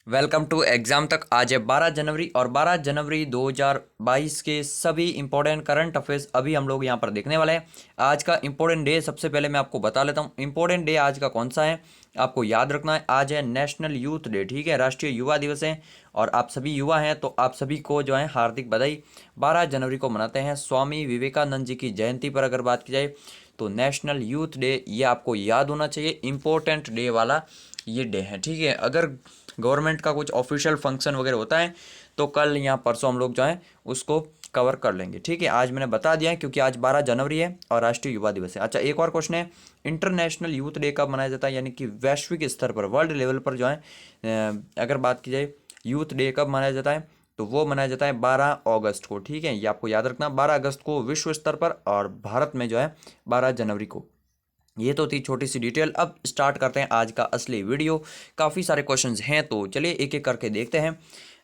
Welcome to exam तक। आज है 12 जनवरी और 12 जनवरी 2022 के सभी इंपॉर्टेंट करंट अफेयर्स अभी हम लोग यहाँ पर देखने वाले हैं। आज का इंपॉर्टेंट डे सबसे पहले मैं आपको बता लेता हूँ। इंपॉर्टेंट डे आज का कौन सा है, आपको याद रखना है। आज है नेशनल यूथ डे, ठीक है, राष्ट्रीय युवा दिवस है। और आप सभी युवा हैं तो आप सभी को जो है हार्दिक बधाई। 12 जनवरी को मनाते हैं स्वामी विवेकानंद जी की जयंती पर अगर बात की जाए तो नेशनल यूथ डे ये आपको याद होना चाहिए। इंपॉर्टेंट डे वाला ये डे है, ठीक है। अगर गवर्नमेंट का कुछ ऑफिशियल फंक्शन वगैरह होता है तो कल या परसों हम लोग जो है उसको कवर कर लेंगे, ठीक है। आज मैंने बता दिया है क्योंकि आज 12 जनवरी है और राष्ट्रीय युवा दिवस है। अच्छा, एक और क्वेश्चन है, इंटरनेशनल यूथ डे कब मनाया जाता है, यानी कि वैश्विक स्तर पर वर्ल्ड लेवल पर जो है अगर बात की जाए यूथ डे कब मनाया जाता है तो वो मनाया जाता है 12 अगस्त को, ठीक है। ये आपको याद रखना, 12 अगस्त को विश्व स्तर पर, और भारत में जो है 12 जनवरी को। ये तो थी छोटी सी डिटेल। अब स्टार्ट करते हैं आज का असली वीडियो। काफ़ी सारे क्वेश्चंस हैं तो चलिए एक एक करके देखते हैं।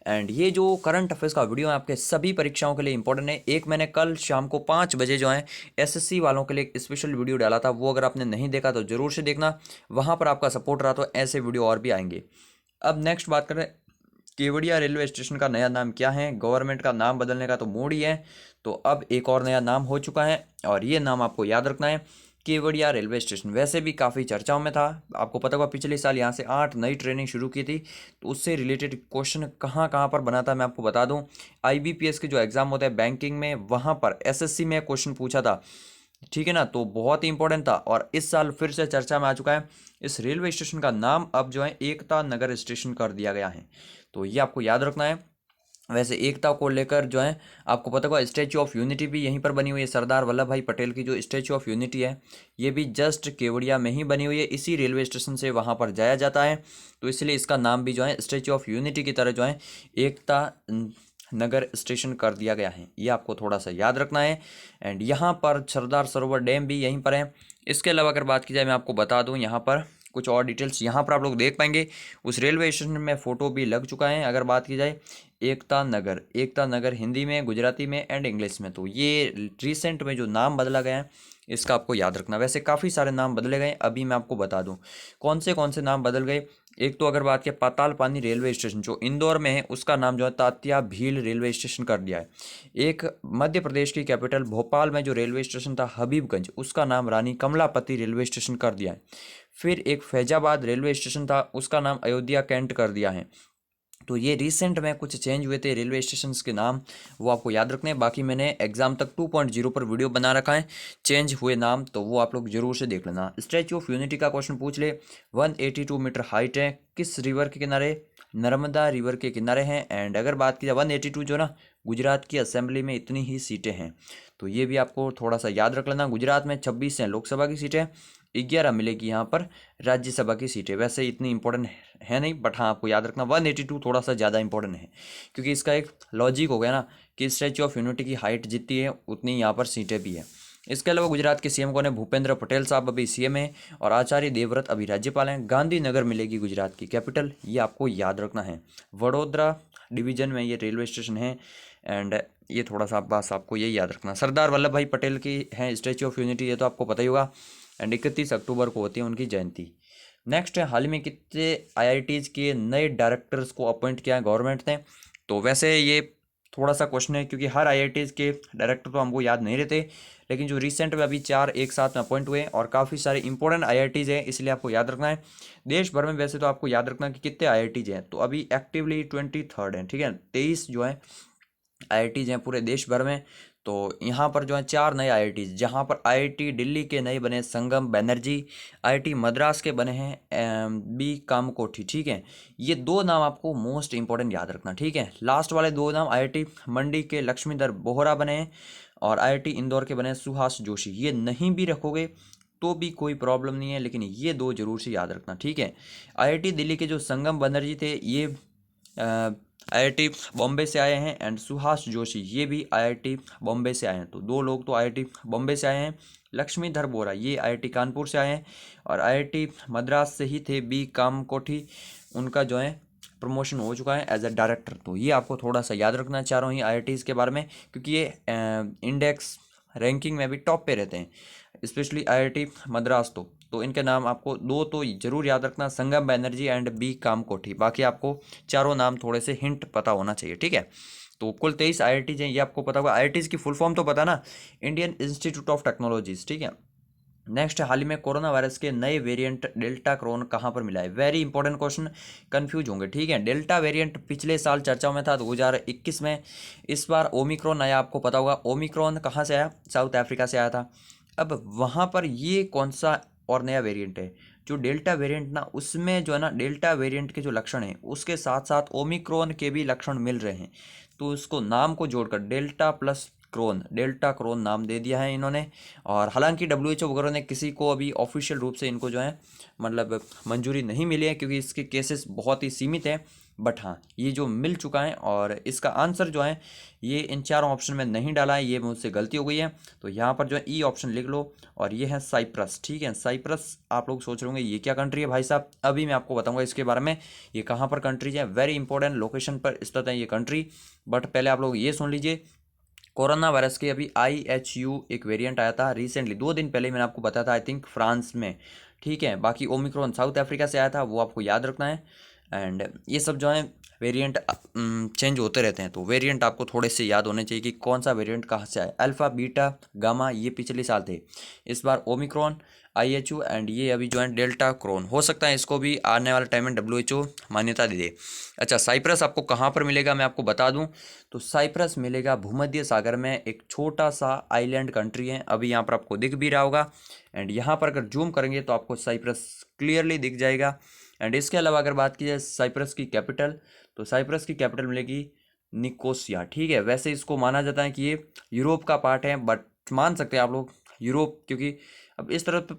एंड ये जो करंट अफेयर्स का वीडियो है आपके सभी परीक्षाओं के लिए इंपॉर्टेंट है। एक मैंने कल शाम को 5 बजे जो है एसएससी वालों के लिए एक स्पेशल वीडियो डाला था, वो अगर आपने नहीं देखा तो ज़रूर से देखना। वहाँ पर आपका सपोर्ट रहा तो ऐसे वीडियो और भी आएंगे। अब नेक्स्ट बात करें, केवड़िया रेलवे स्टेशन का नया नाम क्या है। गवर्नमेंट का नाम बदलने का तो मूड ही है, तो अब एक और नया नाम हो चुका है और ये नाम आपको याद रखना है, केवड़िया रेलवे स्टेशन। वैसे भी काफ़ी चर्चाओं में था, आपको पता होगा पिछले साल यहाँ से 8 नई ट्रेनिंग शुरू की थी, तो उससे रिलेटेड क्वेश्चन कहाँ कहाँ पर बना था मैं आपको बता दूँ। आईबीपीएस के जो एग्ज़ाम होते हैं बैंकिंग में, वहाँ पर एसएससी में क्वेश्चन पूछा था, ठीक है ना, तो बहुत ही इंपॉर्टेंट था। और इस साल फिर से चर्चा में आ चुका है। इस रेलवे स्टेशन का नाम अब जो है एकता नगर स्टेशन कर दिया गया है, तो ये आपको याद रखना है। वैसे एकता को लेकर जो है आपको पता होगा स्टैच्यू ऑफ यूनिटी भी यहीं पर बनी हुई है। सरदार वल्लभ भाई पटेल की जो स्टैच्यू ऑफ यूनिटी है ये भी जस्ट केवड़िया में ही बनी हुई है। इसी रेलवे स्टेशन से वहाँ पर जाया जाता है, तो इसलिए इसका नाम भी जो है स्टैच्यू ऑफ यूनिटी की तरह जो है एकता नगर स्टेशन कर दिया गया है। ये आपको थोड़ा सा याद रखना है। एंड यहाँ पर सरदार सरोवर डैम भी यहीं पर है। इसके अलावा अगर बात की जाए मैं आपको बता दूँ, यहाँ पर कुछ और डिटेल्स यहाँ पर आप लोग देख पाएंगे। उस रेलवे स्टेशन में फ़ोटो भी लग चुका है। अगर बात की जाए एकता नगर हिंदी में, गुजराती में एंड इंग्लिश में, तो ये रिसेंट में जो नाम बदला गया है इसका आपको याद रखना। वैसे काफ़ी सारे नाम बदले गए, अभी मैं आपको बता दूं कौन से नाम बदल गए। एक तो अगर बात की पाताल पानी रेलवे स्टेशन जो इंदौर में है उसका नाम जो है तात्या भील रेलवे स्टेशन कर दिया है। एक मध्य प्रदेश की कैपिटल भोपाल में जो रेलवे स्टेशन था हबीबगंज, उसका नाम रानी कमलापति रेलवे स्टेशन कर दिया है। फिर एक फैजाबाद रेलवे स्टेशन था, उसका नाम अयोध्या कैंट कर दिया है। तो ये रिसेंट में कुछ चेंज हुए थे रेलवे स्टेशंस के नाम, वो आपको याद रखने हैं। बाकी मैंने एग्जाम तक 2.0 पर वीडियो बना रखा है चेंज हुए नाम, तो वो आप लोग जरूर से देख लेना। स्टैच्यू ऑफ यूनिटी का क्वेश्चन पूछ ले, 182 मीटर हाइट है, किस रिवर के किनारे, नर्मदा रिवर के किनारे हैं। एंड अगर बात की जाए 182 जो ना, गुजरात की असेंबली में इतनी ही सीटें हैं, तो ये भी आपको थोड़ा सा याद रख लेना। गुजरात में 26 हैं लोकसभा की सीटें, 11 मिलेगी यहाँ पर राज्यसभा की सीटें। वैसे इतनी इंपॉर्टेंट है नहीं, बट हाँ आपको याद रखना 182 थोड़ा सा ज़्यादा इंपॉर्टेंट है, क्योंकि इसका एक लॉजिक हो गया ना कि स्टैच्यू ऑफ यूनिटी की हाइट जितनी है उतनी यहाँ पर सीटें भी है। इसके अलावा गुजरात के सीएम कौन है, भूपेंद्र पटेल साहब अभी सीएम है और आचार्य देवव्रत अभी राज्यपाल हैं। गांधीनगर मिलेगी गुजरात की कैपिटल, ये आपको याद रखना है। वडोदरा डिवीजन में ये रेलवे स्टेशन है। एंड ये थोड़ा सा बस आपको यही याद रखना। सरदार वल्लभ भाई पटेल की है स्टैच्यू ऑफ यूनिटी, ये तो आपको पता ही होगा। एंड 31 अक्टूबर को होती है उनकी जयंती। नेक्स्ट है, हाल ही में कितने आईआईटीज़ के नए डायरेक्टर्स को अपॉइंट किया है गवर्नमेंट ने। तो वैसे ये थोड़ा सा क्वेश्चन है क्योंकि हर आईआईटीज़ के डायरेक्टर तो हमको याद नहीं रहते, लेकिन जो रिसेंट में अभी 4 एक साथ में अपॉइंट हुए और काफ़ी सारे इंपॉर्टेंट आईआईटीज़ हैं, इसलिए आपको याद रखना है। देश भर में वैसे तो आपको याद रखना कि कितने आईआईटीज़ हैं, तो अभी एक्टिवली 23 हैं, ठीक है। 23 जो है आईआईटीज़ हैं पूरे देश भर में। तो यहाँ पर जो है 4 नए आईआईटीज़, जहाँ पर आईआईटी दिल्ली के नए बने संगम बनर्जी, आईआईटी मद्रास के बने हैं बी कामकोठी, ठीक है। ये 2 नाम आपको मोस्ट इंपॉर्टेंट याद रखना, ठीक है। लास्ट वाले 2 नाम आईआईटी मंडी के लक्ष्मीधर बोहरा बने हैं और आईआईटी इंदौर के बने हैं सुहास जोशी। ये नहीं भी रखोगे तो भी कोई प्रॉब्लम नहीं है, लेकिन ये 2 जरूर से याद रखना, ठीक है। आईआईटी दिल्ली के जो संगम बनर्जी थे ये आईआईटी बॉम्बे से आए हैं। एंड सुहास जोशी ये भी आईआईटी बॉम्बे से आए हैं, तो 2 लोग तो आईआईटी बॉम्बे से आए हैं। लक्ष्मीधर बोरा ये आईआईटी कानपुर से आए हैं और आईआईटी मद्रास से ही थे बी कामकोठी, उनका जो है प्रमोशन हो चुका है एज अ डायरेक्टर। तो ये आपको थोड़ा सा याद रखना चारों ही आईआईटीज़ के बारे में, क्योंकि ये इंडेक्स रैंकिंग में भी टॉप पे रहते हैं, स्पेशली आईआईटी मद्रास। तो इनके नाम आपको दो तो जरूर याद रखना, संगम बनर्जी एंड बी कामकोठी। बाकी आपको चारों नाम थोड़े से हिंट पता होना चाहिए, ठीक है। तो कुल 23 आईआईटीज हैं, ये आपको पता होगा। आईआईटीज की फुल फॉर्म तो पता ना, इंडियन इंस्टीट्यूट ऑफ टेक्नोलॉजीज, ठीक है। नेक्स्ट, हाल ही में कोरोना वायरस के नए वेरिएंट डेल्टा क्रोन कहाँ पर मिला है? वेरी इंपॉर्टेंट क्वेश्चन, कंफ्यूज होंगे, ठीक है। डेल्टा वेरिएंट पिछले साल चर्चाओं में था 2021 में। इस बार ओमिक्रॉन आया, आपको पता होगा। ओमिक्रॉन कहाँ से आया? साउथ अफ्रीका से आया था। अब वहाँ पर ये कौन सा और नया वेरिएंट है? जो डेल्टा वेरिएंट ना, उसमें जो है ना, डेल्टा वेरिएंट के जो लक्षण हैं उसके साथ साथ ओमिक्रॉन के भी लक्षण मिल रहे हैं। तो उसको नाम को जोड़कर delta plus cron, delta cron नाम दे दिया है इन्होंने। और हालांकि डब्ल्यूएचओ वगैरह ने किसी को अभी ऑफिशियल रूप से इनको जो है मतलब मंजूरी नहीं मिली है, क्योंकि इसके केसेस बहुत ही सीमित हैं। बट हाँ, ये जो मिल चुका है, और इसका आंसर जो है ये इन चारों ऑप्शन में नहीं डाला है, ये मुझसे गलती हो गई है। तो यहाँ पर जो है ई ऑप्शन लिख लो, और ये है साइप्रस, ठीक है। साइप्रस, आप लोग सोच रहे होंगे ये क्या कंट्री है भाई साहब, अभी मैं आपको बताऊंगा इसके बारे में। ये कहाँ पर कंट्रीज है, वेरी इंपॉर्टेंट लोकेशन पर स्थित है ये कंट्री। बट पहले आप लोग ये सुन लीजिए, कोरोना वायरस के अभी IHU एक वेरिएंट आया था रिसेंटली, 2 दिन पहले मैंने आपको बताया था, आई थिंक फ्रांस में, ठीक है। बाकी ओमिक्रॉन साउथ अफ्रीका से आया था, वो आपको याद रखना है। एंड ये सब जो है वेरिएंट चेंज होते रहते हैं, तो वेरिएंट आपको थोड़े से याद होने चाहिए कि कौन सा वेरिएंट कहाँ से आया। अल्फा, बीटा, गामा ये पिछले साल थे, इस बार ओमिक्रॉन, IHU एंड ये अभी जो है डेल्टा क्रोन। हो सकता है इसको भी आने वाले टाइम में WHO मान्यता दे दे। अच्छा, साइप्रस आपको कहाँ पर मिलेगा मैं आपको बता दूं। तो साइप्रस मिलेगा भूमध्य सागर में, एक छोटा सा आइलैंड कंट्री है, अभी यहाँ पर आपको दिख भी रहा होगा। एंड यहाँ पर अगर जूम करेंगे तो आपको साइप्रस क्लियरली दिख जाएगा। एंड इसके अलावा अगर बात की जाए साइप्रस की कैपिटल, तो साइप्रस की कैपिटल मिलेगी निकोसिया, ठीक है। वैसे इसको माना जाता है कि ये यूरोप का पार्ट है, बट मान सकते हैं आप लोग यूरोप, क्योंकि अब इस तरफ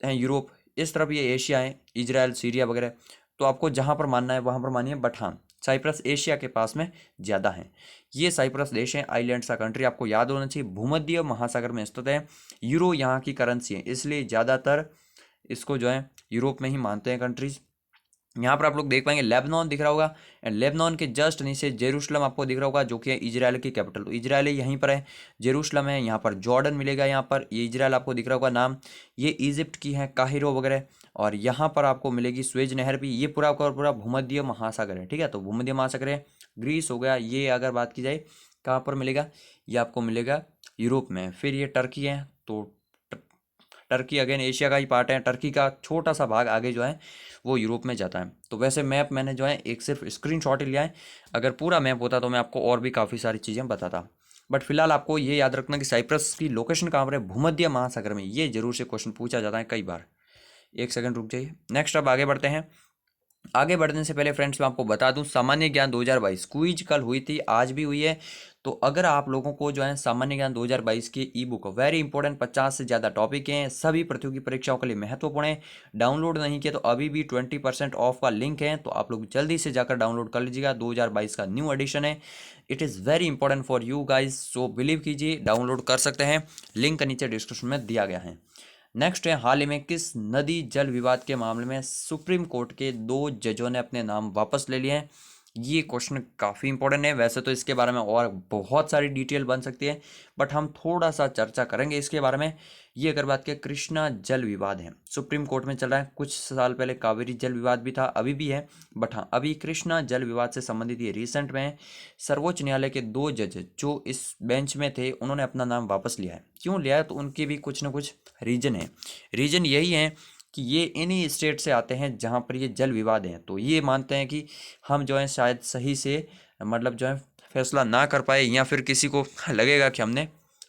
है यूरोप, इस तरफ ये एशिया है, इजराइल, सीरिया वगैरह। तो आपको जहाँ पर मानना है वहाँ पर मानिए, बट हाँ, साइप्रस एशिया के पास में ज़्यादा है। ये साइप्रस देश है, आइलैंड सा कंट्री, आपको याद होना चाहिए, भूमध्य महासागर में स्थित है। यूरो यहाँ की करेंसी है, इसलिए ज़्यादातर इसको जो है यूरोप में ही मानते हैं कंट्रीज। यहाँ पर आप लोग देख पाएंगे लेबनान दिख रहा होगा, एंड लेबनान के जस्ट नीचे जेरूशलम आपको दिख रहा होगा, जो कि है इजराइल की कैपिटल। तो इजराइल यहीं पर है, जेरूशलम है, यहाँ पर जॉर्डन मिलेगा, यहाँ पर ये इजराइल आपको दिख रहा होगा नाम। ये इजिप्ट की है, काहिरो वगैरह। और यहाँ पर आपको मिलेगी स्वेज नहर भी। ये पूरा का पूरा भूमध्य महासागर है, ठीक है। तो भूमध्य महासागर है, ग्रीस हो गया। ये अगर बात की जाए कहाँ पर मिलेगा, ये आपको मिलेगा यूरोप में। फिर ये टर्की है, तो टर्की अगेन एशिया का ही पार्ट है। टर्की का छोटा सा भाग आगे जो है वो यूरोप में जाता है। तो वैसे मैप मैंने जो है एक सिर्फ स्क्रीनशॉट ही लिया है, अगर पूरा मैप होता तो मैं आपको और भी काफ़ी सारी चीज़ें बताता। बट फिलहाल आपको ये याद रखना कि साइप्रस की लोकेशन कहाँ पर है, भूमध्य महासागर में। ये जरूर से क्वेश्चन पूछा जाता है कई बार। एक सेकंड रुक जाइए, नेक्स्ट अब आगे बढ़ते हैं। आगे बढ़ने से पहले फ्रेंड्स मैं आपको बता दूं, सामान्य ज्ञान 2022 क्विज कल हुई थी, आज भी हुई है। तो अगर आप लोगों को जो है सामान्य ज्ञान 2022 की ई बुक, वेरी इंपॉर्टेंट, 50 से ज़्यादा टॉपिक हैं, सभी प्रतियोगी परीक्षाओं के लिए महत्वपूर्ण है। डाउनलोड नहीं किया तो अभी भी 20% ऑफ का लिंक है, तो आप लोग जल्दी से जाकर डाउनलोड कर लीजिएगा। 2022 का न्यू एडिशन है, it is very important for you guys, so believe कीजिए, डाउनलोड कर सकते हैं, लिंक नीचे डिस्क्रिप्शन में दिया गया है। नेक्स्ट है, हाल ही में किस नदी जल विवाद के मामले में सुप्रीम कोर्ट के 2 जजों ने अपने नाम वापस ले लिए हैं? ये क्वेश्चन काफ़ी इंपॉर्टेंट है। वैसे तो इसके बारे में और बहुत सारी डिटेल बन सकती है, बट हम थोड़ा सा चर्चा करेंगे इसके बारे में। ये अगर बात करें, कृष्णा जल विवाद है, सुप्रीम कोर्ट में चल रहा है। कुछ साल पहले कावेरी जल विवाद भी था, अभी भी है, बट हाँ, अभी कृष्णा जल विवाद से संबंधित ये रिसेंट में है। सर्वोच्च न्यायालय के 2 जज जो इस बेंच में थे, उन्होंने अपना नाम वापस लिया है। क्यों लिया है? तो उनके भी कुछ ना कुछ रीजन है। रीजन यही है कि ये इन्हीं स्टेट से आते हैं जहाँ पर ये जल विवाद हैं, तो ये मानते हैं कि हम जो है शायद सही से मतलब जो है फैसला ना कर पाए, या फिर किसी को लगेगा कि हमने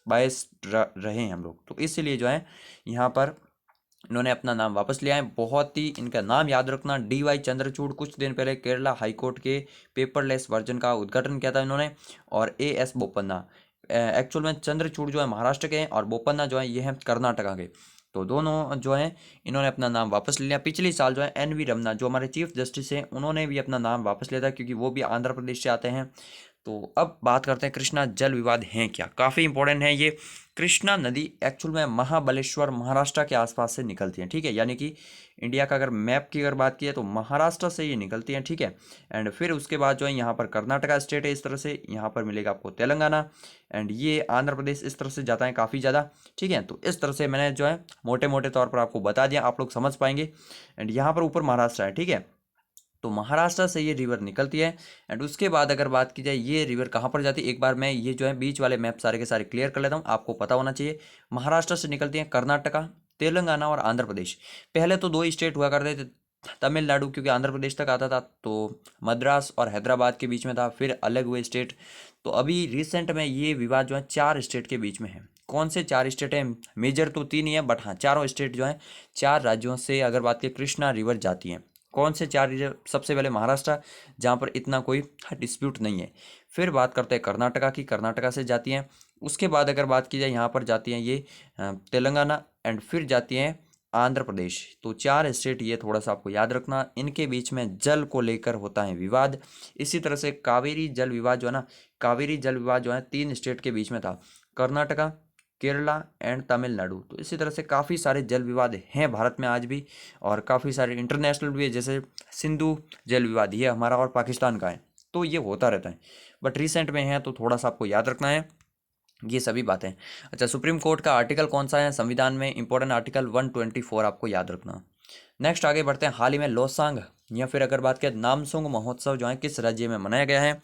बायस रहे हैं हम लोग, तो इसलिए जो है यहाँ पर इन्होंने अपना नाम वापस लिया है। बहुत ही इनका नाम याद रखना, DY चंद्रचूड़, कुछ दिन पहले केरला हाईकोर्ट के पेपरलेस वर्जन का उद्घाटन किया था इन्होंने। और AS बोपन्ना, एक्चुअल में चंद्रचूड़ जो है महाराष्ट्र के हैं, और बोपन्ना जो है ये हैं कर्नाटका के। तो दोनों जो हैं इन्होंने अपना नाम वापस लिया। पिछले साल जो है NV रमन्ना जो हमारे चीफ जस्टिस हैं, उन्होंने भी अपना नाम वापस लिया था, क्योंकि वो भी आंध्र प्रदेश से आते हैं। तो अब बात करते हैं कृष्णा जल विवाद हैं क्या। काफ़ी इंपॉर्टेंट है ये। कृष्णा नदी एक्चुअल में महाबलेश्वर महाराष्ट्र के आसपास से निकलती है, ठीक है। यानी कि इंडिया का अगर मैप की अगर बात की है तो महाराष्ट्र से ये निकलती है, ठीक है। एंड फिर उसके बाद जो है यहाँ पर कर्नाटका स्टेट है, इस तरह से यहाँ पर मिलेगा आपको तेलंगाना, एंड ये आंध्र प्रदेश इस तरह से जाता है काफ़ी ज़्यादा, ठीक है। तो इस तरह से मैंने जो है मोटे मोटे तौर पर आपको बता दिया, आप लोग समझ पाएंगे। एंड यहाँ पर ऊपर महाराष्ट्र है, ठीक है। तो महाराष्ट्र से ये रिवर निकलती है। एंड उसके बाद अगर बात की जाए ये रिवर कहाँ पर जाती है, एक बार मैं ये जो है बीच वाले मैप सारे के सारे क्लियर कर लेता हूँ, आपको पता होना चाहिए। महाराष्ट्र से निकलती है कर्नाटका, तेलंगाना और आंध्र प्रदेश। पहले तो दो ही स्टेट हुआ करते थे, तमिलनाडु क्योंकि आंध्र प्रदेश तक आता था, तो मद्रास और हैदराबाद के बीच में था, फिर अलग हुए स्टेट। तो अभी रिसेंट में ये विवाद जो है चार स्टेट के बीच में है। कौन से चार स्टेट हैं, मेजर तो तीन ही है, बट हाँ चारों स्टेट जो है, चार राज्यों से अगर बात की कृष्णा रिवर जाती है। कौन से चार रीजन, सबसे पहले महाराष्ट्र, जहाँ पर इतना कोई डिस्प्यूट नहीं है। फिर बात करते हैं कर्नाटका की, कर्नाटका से जाती हैं। उसके बाद अगर बात की जाए यहाँ पर जाती हैं ये तेलंगाना, एंड फिर जाती हैं आंध्र प्रदेश। तो चार स्टेट ये थोड़ा सा आपको याद रखना, इनके बीच में जल को लेकर होता है विवाद। इसी तरह से कावेरी जल विवाद जो है ना, कावेरी जल विवाद जो है तीन स्टेट के बीच में था, कर्नाटका, केरला एंड तमिलनाडु। तो इसी तरह से काफ़ी सारे जल विवाद हैं भारत में आज भी, और काफ़ी सारे इंटरनेशनल भी है, जैसे सिंधु जल विवाद ये हमारा और पाकिस्तान का है। तो ये होता रहता है, बट रिसेंट में है तो थोड़ा सा आपको याद रखना है ये सभी बातें। अच्छा, सुप्रीम कोर्ट का आर्टिकल कौन सा है संविधान में, इंपॉर्टेंट आर्टिकल 124 आपको याद रखना। नेक्स्ट आगे बढ़ते हैं, हाल ही में लोसांग या फिर अगर बात करें नामसुंग महोत्सव जो है किस राज्य में मनाया गया है।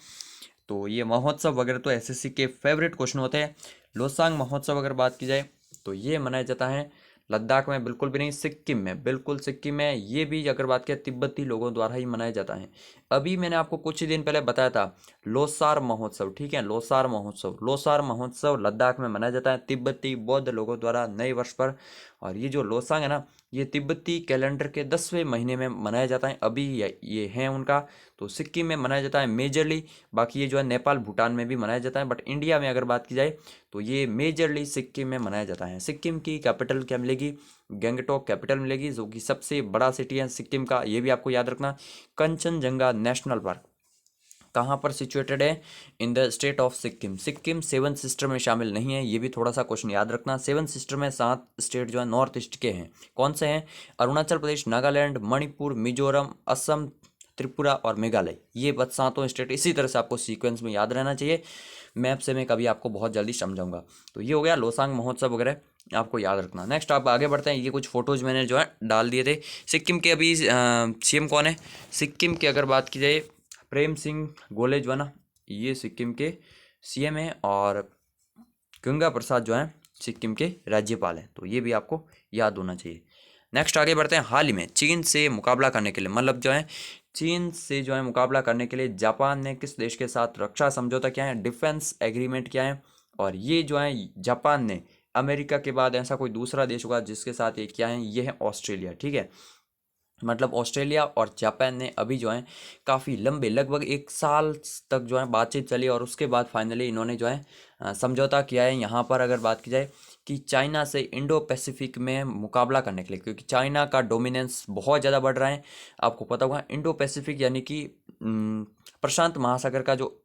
तो ये महोत्सव वगैरह तो एसएससी के फेवरेट क्वेश्चन होते हैं। लोसांग महोत्सव अगर बात की जाए तो ये मनाया जाता है लद्दाख में, बिल्कुल भी नहीं, सिक्किम में, बिल्कुल सिक्किम में। ये भी अगर बात करें तिब्बती लोगों द्वारा ही मनाया जाता है। अभी मैंने आपको कुछ ही दिन पहले बताया था लोसार महोत्सव, ठीक है, लोसार महोत्सव, लोसार महोत्सव लद्दाख में मनाया जाता है तिब्बती बौद्ध लोगों द्वारा नए वर्ष पर। और ये जो लोसांग है ना, ये तिब्बती कैलेंडर के 10वें महीने में मनाया जाता है, अभी ये है उनका। तो सिक्किम में मनाया जाता है मेजरली, बाकी ये जो है नेपाल भूटान में भी मनाया जाता है, बट इंडिया में अगर बात की जाए तो ये मेजरली सिक्किम में मनाया जाता है। सिक्किम की कैपिटल क्या मिलेगी, गैंगटॉक कैपिटल मिलेगी, जो कि सबसे बड़ा सिटी है सिक्किम का, ये भी आपको याद रखना। कंचनजंगा नेशनल पार्क कहाँ पर सिचुएटेड है, in the state of Sikkim. Sikkim seven sister में शामिल नहीं है, ये भी थोड़ा सा क्वेश्चन याद रखना। सेवन सिस्टर में 7 स्टेट जो है नॉर्थ ईस्ट के हैं। कौन से हैं, अरुणाचल प्रदेश, नागालैंड, मणिपुर, मिजोरम, असम, त्रिपुरा और मेघालय। ये बस 7 स्टेट, इसी तरह से आपको सीक्वेंस में याद रहना चाहिए। मैप से मैं कभी आपको बहुत जल्दी समझाऊंगा। तो ये हो गया लोसांग महोत्सव वगैरह आपको याद रखना। नेक्स्ट आप आगे बढ़ते हैं, ये कुछ फोटोज मैंने जो है डाल दिए थे। सिक्किम के अभी सीएम कौन है, सिक्किम की अगर बात की जाए प्रेम सिंह गोले जो है ना, ये सिक्किम के सीएम है, और गंगा प्रसाद जो है सिक्किम के राज्यपाल हैं। तो ये भी आपको याद होना चाहिए। नेक्स्ट आगे बढ़ते हैं, हाल ही में चीन से मुकाबला करने के लिए, मतलब जो है चीन से जो है मुकाबला करने के लिए जापान ने किस देश के साथ रक्षा समझौता किया है, डिफेंस एग्रीमेंट किया है। और ये जो है जापान ने अमेरिका के बाद ऐसा कोई दूसरा देश होगा जिसके साथ ये किया है, ये है ऑस्ट्रेलिया, ठीक है। मतलब ऑस्ट्रेलिया और जापान ने अभी जो है काफ़ी लंबे लगभग 1 साल तक जो है बातचीत चली, और उसके बाद फाइनली इन्होंने जो है समझौता किया है। यहाँ पर अगर बात की जाए कि चाइना से इंडो पैसिफिक में मुकाबला करने के लिए, क्योंकि चाइना का डोमिनेंस बहुत ज़्यादा बढ़ रहा है। आपको पता होगा इंडो पैसिफिक यानी कि प्रशांत महासागर का जो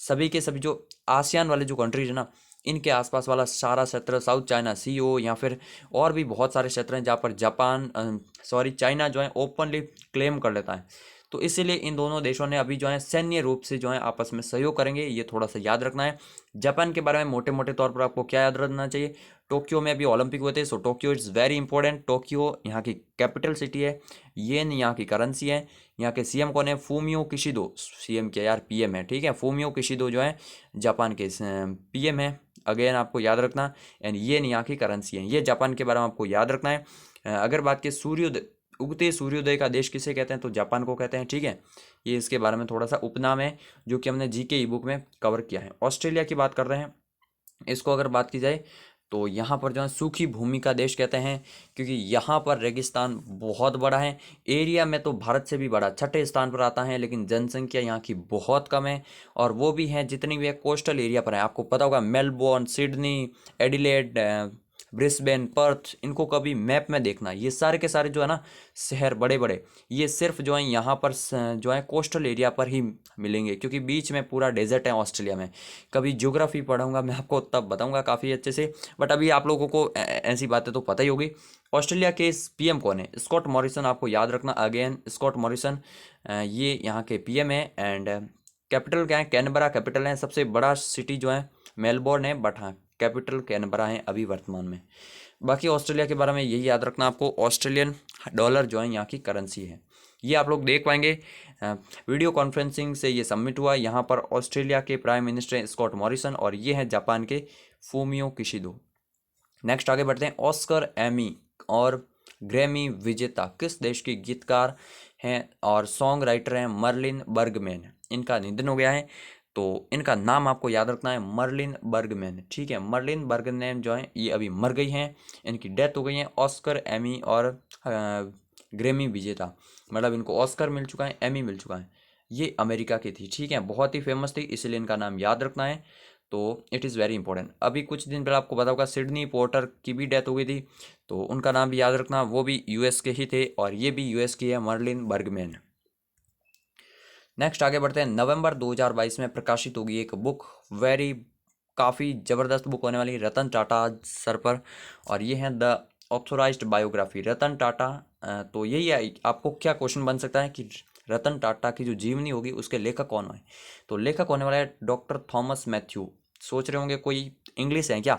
सभी के सभी जो आसियान वाले जो कंट्रीज है ना, इनके आसपास वाला सारा क्षेत्र, साउथ चाइना सी हो या फिर और भी बहुत सारे क्षेत्र हैं जहाँ पर चाइना जो है ओपनली क्लेम कर लेता है। तो इसीलिए इन दोनों देशों ने अभी जो है सैन्य रूप से जो है आपस में सहयोग करेंगे, ये थोड़ा सा याद रखना है। जापान के बारे में मोटे मोटे तौर पर आपको क्या याद रखना चाहिए, टोक्यो में अभी ओलंपिक हुए थे, so Tokyo is very important. Tokyo यहाँ की कैपिटल सिटी है, येन यहाँ की करेंसी है। यहाँ के सीएम कौन है, फूमियो किशिदो, सीएम क्या यार पीएम है, ठीक है, फूमियो किशिदो जो है जापान के पीएम है, अगेन आपको याद रखना। एंड ये यहाँ की करेंसी है, ये जापान के बारे में आपको याद रखना है। अगर बात की सूर्योदय, उगते सूर्योदय का देश किसे कहते हैं, तो जापान को कहते हैं, ठीक है। ये इसके बारे में थोड़ा सा उपनाम है जो कि हमने जीके ई बुक में कवर किया है। ऑस्ट्रेलिया की बात कर रहे हैं, इसको अगर बात की जाए तो यहाँ पर जो है सूखी भूमि का देश कहते हैं, क्योंकि यहाँ पर रेगिस्तान बहुत बड़ा है। एरिया में तो भारत से भी बड़ा, छठे स्थान पर आता है, लेकिन जनसंख्या यहाँ की बहुत कम है। और वो भी है जितनी भी है कोस्टल एरिया पर है। आपको पता होगा Melbourne, Sydney, Adelaide, Brisbane, Perth, इनको कभी मैप में देखना। ये सारे के सारे जो है ना शहर बड़े बड़े, ये सिर्फ जो है यहाँ पर जो है कोस्टल एरिया पर ही मिलेंगे, क्योंकि बीच में पूरा डेजर्ट है ऑस्ट्रेलिया में। कभी ज्योग्राफी पढ़ूंगा मैं आपको तब बताऊंगा काफ़ी अच्छे से, बट अभी आप लोगों को ऐसी बातें तो पता ही होगी। ऑस्ट्रेलिया के पीएम कौन है? स्कॉट मॉरिसन, आपको याद रखना अगेन, स्कॉट मॉरिसन ये यहाँ के पीएम है। एंड कैपिटल क्या है? कैनबरा कैपिटल है। सबसे बड़ा सिटी जो है मेलबोर्न है, बट हाँ कैपिटल कैनबरा है अभी वर्तमान में। बाकी ऑस्ट्रेलिया के बारे में यही याद रखना आपको, ऑस्ट्रेलियन डॉलर जो है यहाँ की करेंसी है। ये आप लोग देख पाएंगे, वीडियो कॉन्फ्रेंसिंग से ये सबमिट हुआ। यहाँ पर ऑस्ट्रेलिया के प्राइम मिनिस्टर हैं स्कॉट मॉरिसन, और ये हैं जापान के फूमियो किशिदो। नेक्स्ट आगे बढ़ते हैं। ऑस्कर, एमी और ग्रैमी विजेता किस देश के गीतकार हैं और सॉन्ग राइटर हैं? Marilyn Bergman. इनका निधन हो गया है, तो इनका नाम आपको याद रखना है, मर्लिन बर्गमैन। ठीक है, मर्लिन बर्गमैन जो है ये अभी मर गई हैं, इनकी डेथ हो गई है। ऑस्कर, एमी और ग्रैमी विजेता, मतलब इनको ऑस्कर मिल चुका है, एमी मिल चुका है। ये अमेरिका की थी, ठीक है, बहुत ही फेमस थी, इसलिए इनका नाम याद रखना है। तो इट इज़ वेरी इंपॉर्टेंट। अभी कुछ दिन पहले आपको पता होगा सिडनी पोर्टर की भी डेथ हो गई थी, तो उनका नाम भी याद रखना, वो भी यूएस के ही थे, और ये भी यूएस की है, मर्लिन बर्गमैन। नेक्स्ट आगे बढ़ते हैं। नवंबर 2022 में प्रकाशित होगी एक बुक, वेरी काफ़ी ज़बरदस्त बुक होने वाली है, रतन टाटा सर पर, और ये है the authorised biography Ratan Tata. तो यही है, आपको क्या क्वेश्चन बन सकता है कि रतन टाटा की जो जीवनी होगी उसके लेखक कौन है? तो लेखक होने वाला है डॉक्टर थॉमस मैथ्यू। सोच रहे होंगे कोई इंग्लिश है क्या,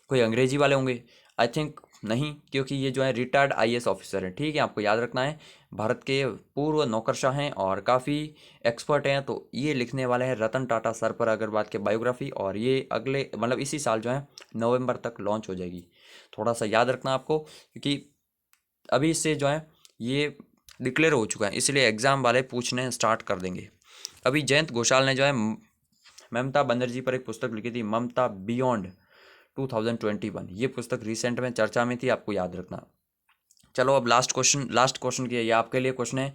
कोई अंग्रेजी वाले होंगे? आई थिंक नहीं, क्योंकि ये जो है रिटायर्ड आईएएस ऑफिसर है। ठीक है, आपको याद रखना है, भारत के पूर्व नौकरशाह हैं और काफ़ी एक्सपर्ट हैं। तो ये लिखने वाले हैं रतन टाटा सर पर अगर बात की बायोग्राफी, और ये अगले मतलब इसी साल जो है नवंबर तक लॉन्च हो जाएगी। थोड़ा सा याद रखना आपको, क्योंकि अभी से जो है ये डिक्लेयर हो चुका है, इसलिए एग्ज़ाम वाले पूछने स्टार्ट कर देंगे। अभी जयंत घोषाल ने जो है ममता बनर्जी पर एक पुस्तक लिखी थी, ममता बियॉन्ड 2021। ये पुस्तक रिसेंट में चर्चा में थी, आपको याद रखना। चलो अब लास्ट क्वेश्चन की है, ये आपके लिए क्वेश्चन है।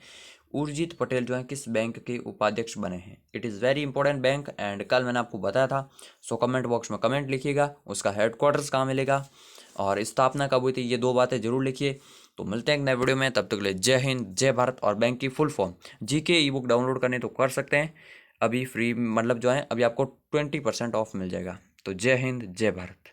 उर्जित पटेल जो है किस बैंक के उपाध्यक्ष बने हैं? It is very important bank, and कल मैंने आपको बताया था। सो कमेंट बॉक्स में कमेंट लिखिएगा, उसका हेडक्वार्टर्स कहाँ मिलेगा और स्थापना कब हुई थी, ये दो बातें जरूर लिखिए। तो मिलते हैं एक नए वीडियो में, तब तक के लिए जय हिंद, जय भारत। और बैंक की फुल फॉर्म जीके ई बुक डाउनलोड करने तो कर सकते हैं अभी फ्री, मतलब जो है अभी आपको 20% ऑफ मिल जाएगा। तो जय हिंद, जय भारत।